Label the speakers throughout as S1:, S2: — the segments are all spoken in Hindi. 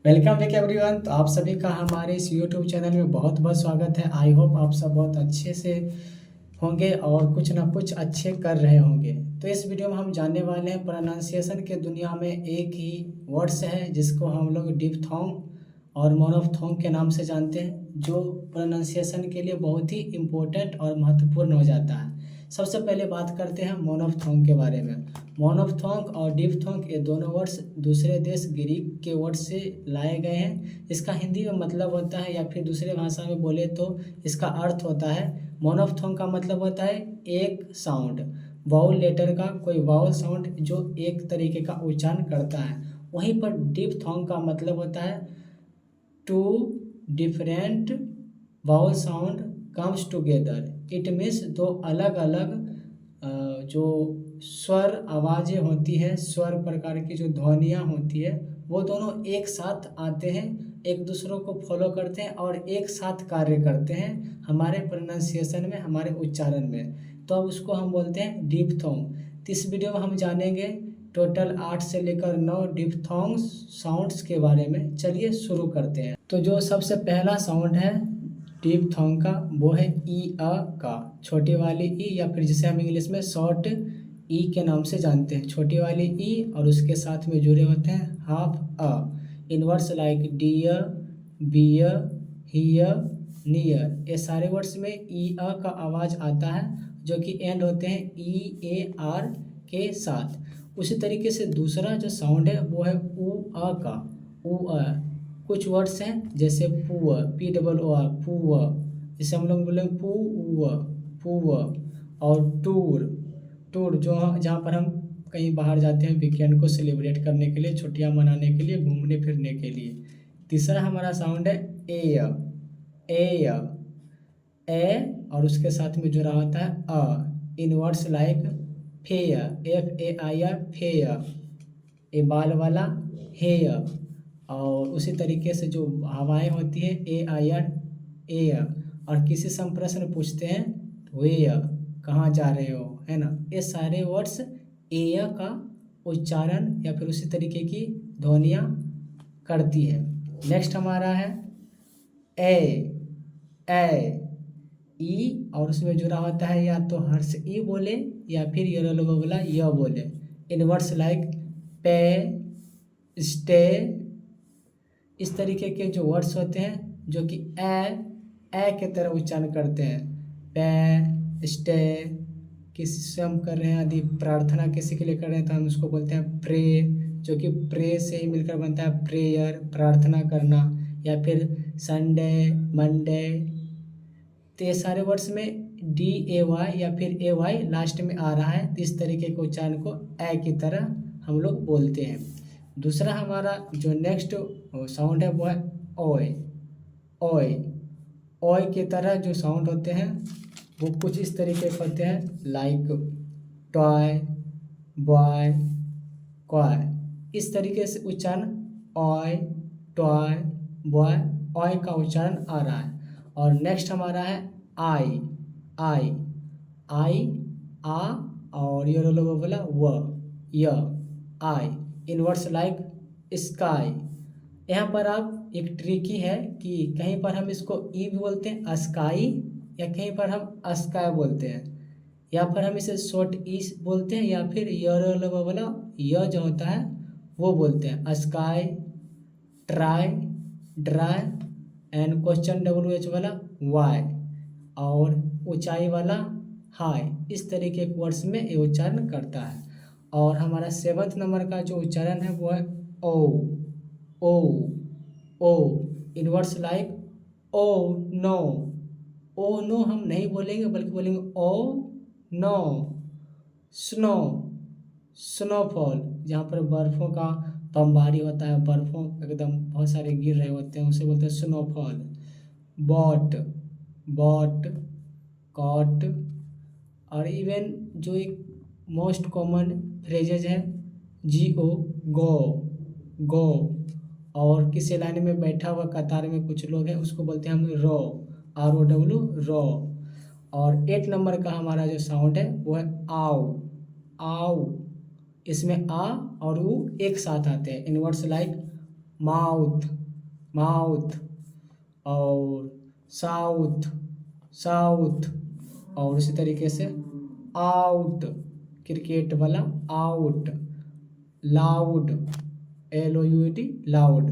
S1: Welcome back everyone. तो आप सभी का हमारे इस यूट्यूब चैनल में बहुत बहुत स्वागत है। आई होप आप सब बहुत अच्छे से होंगे और कुछ ना कुछ अच्छे कर रहे होंगे। तो इस वीडियो में हम जानने वाले हैं प्रोनाउंसिएशन के दुनिया में एक ही वर्ड्स है जिसको हम लोग डिप्थोंग और मोनोफ्थोंग के नाम से जानते हैं, जो प्रोनाउंसिएशन के लिए बहुत ही इम्पोर्टेंट और महत्वपूर्ण हो जाता है। सबसे पहले बात करते हैं मोनोफ्थोंग के बारे में। मोनोफ्थोंग और डिप्थोंग ये दोनों वर्ड्स दूसरे देश ग्रीक के वर्ड से लाए गए हैं। इसका हिंदी में मतलब होता है, या फिर दूसरे भाषा में बोले तो इसका अर्थ होता है, मोनोफ्थोंग का मतलब होता है एक साउंड, वाउल लेटर का कोई वाउल साउंड जो एक तरीके का उच्चारण करता है। वहीं पर डिप्थोंग का मतलब होता है two different vowel sound comes together. It means दो अलग अलग जो स्वर आवाज़ें होती हैं, स्वर प्रकार की जो ध्वनियाँ होती है, वो दोनों एक साथ आते हैं, एक दूसरों को फॉलो करते हैं और एक साथ कार्य करते हैं हमारे प्रोनाउंसिएशन में, हमारे उच्चारण में। तो अब उसको हम बोलते हैं डिप्थोंग। तो इस वीडियो में हम जानेंगे टोटल 8 से लेकर 9 डिप्थोंग साउंड्स के बारे में। चलिए शुरू करते हैं। तो जो सबसे पहला साउंड है डिप्थोंग का, वो है ई अ का, छोटी वाली ई, या फिर जिसे हम इंग्लिश में शॉर्ट ई के नाम से जानते हैं। छोटी वाली ई और उसके साथ में जुड़े होते हैं half a. In words like dear, beer, here, near, ये सारे वर्ड्स में ई अ का आवाज़ आता है, जो कि एंड होते हैं ई ए आर के साथ। उसी तरीके से दूसरा जो साउंड है वो है ऊ अ का, ऊ अ। कुछ वर्ड्स हैं जैसे poor, P double O R, poor, जिसे हम लोग बोलेंगे पुअर, पुअर। और टूर, टूर जो जहाँ पर हम कहीं बाहर जाते हैं वीकेंड को सेलिब्रेट करने के लिए, छुट्टियाँ मनाने के लिए, घूमने फिरने के लिए। तीसरा हमारा साउंड है ए, ए, ए और उसके साथ में जुड़ा होता है अ। In words like fair, F A I R, fair, ए बाल वाला, हेयर। और उसी तरीके से जो हवाएं होती है ए आई आर, एयर। और किसी से हम प्रश्न पूछते हैं वेयर, कहाँ जा रहे हो, है ना। ये सारे वर्ड्स एयर का उच्चारण या फिर उसी तरीके की ध्वनियाँ करती है। नेक्स्ट हमारा है ए, ए, ई और उसमें जुड़ा होता है या तो हर्ष ई बोले या फिर ये लोग बोला य बोले। इन वर्ड्स लाइक पे, स्टे, इस तरीके के जो वर्ड्स होते हैं जो कि ए के तरह उच्चारण करते हैं। पे, स्टे, किसी से हम कर रहे हैं, यदि प्रार्थना किसी के लिए कर रहे हैं तो हम उसको बोलते हैं प्रे, जो कि प्रे से ही मिलकर बनता है प्रेयर, प्रार्थना करना। या फिर संडे, मंडे। तो ये सारे वर्ड्स में डी ए वाई या फिर ए वाई लास्ट में आ रहा है, तो इस तरीके के उच्चारण को ए की तरह हम लोग बोलते हैं। दूसरा हमारा जो नेक्स्ट साउंड है वो है ओए, ओए। ओए की तरह जो साउंड होते हैं वो कुछ इस तरीके के होते हैं, लाइक टॉय, बॉय, क्वाय। इस तरीके से उच्चारण ऑय, टॉय, बॉय, ऑय का उच्चारण आ रहा है। और नेक्स्ट हमारा है आई, आई, आई, आ और ये लोग बोला व, य, आई। इन वर्ड्स लाइक स्काई। यहाँ पर आप एक ट्रिकी है कि कहीं पर हम इसको ई भी बोलते हैं स्काई, या कहीं पर हम अस्काई बोलते हैं, या फिर हम इसे शॉर्ट ई बोलते हैं, या फिर य वाला य जो होता है वो बोलते हैं sky, try, dry, and question W H वाला वाई, और ऊंचाई वाला हाई। इस तरीके के वर्ड्स में ये उच्चारण करता है। और हमारा 7th नंबर का जो उच्चारण है वो है ओ, ओ, ओ। In words like oh no, oh no हम नहीं बोलेंगे बल्कि बोलेंगे ओ नो। स्नो, स्नोफॉल, जहाँ पर बर्फ़ों का बमबारी होता है, बर्फ़ों एकदम बहुत सारे गिर रहे होते हैं, उसे बोलते हैं स्नोफॉल। Bought, bought, caught. और इवन जो एक मोस्ट कॉमन फ्रेजेज है GO, गो, गो। और किसी लाइन में बैठा हुआ कतार में कुछ लोग हैं उसको बोलते हैं हम रो, ROW, रो। और 8 नंबर का हमारा जो साउंड है वो है आओ, आओ। इसमें आ और ऊ एक साथ आते हैं। इन वर्ड्स लाइक माउथ, माउथ। और साउथ, साउथ। और इसी तरीके से आउट, क्रिकेट वाला आउट। Loud, LOUD, loud.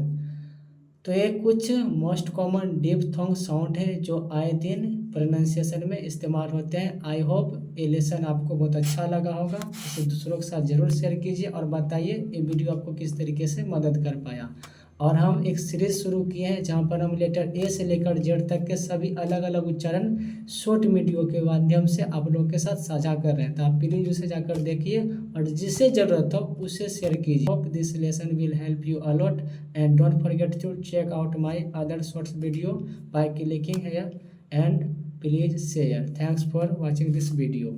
S1: तो ये कुछ मोस्ट कॉमन डिप्थोंग साउंड है जो आए दिन प्रोनाउंसिएशन में इस्तेमाल होते हैं। आई होप ये लेसन आपको बहुत अच्छा लगा होगा। इसे दूसरों के साथ ज़रूर शेयर कीजिए और बताइए ये वीडियो आपको किस तरीके से मदद कर पाया। और हम एक सीरीज़ शुरू किए हैं जहाँ पर हम लेटर ए से लेकर जेड तक के सभी अलग अलग उच्चारण शॉर्ट वीडियो के माध्यम से आप लोगों के साथ साझा कर रहे हैं। तो आप प्लीज़ उसे जाकर देखिए और जिसे ज़रूरत हो उसे शेयर कीजिए। Hope this lesson will help you a lot and don't forget to check out my other shorts video by clicking here and please share. Thanks for watching this video.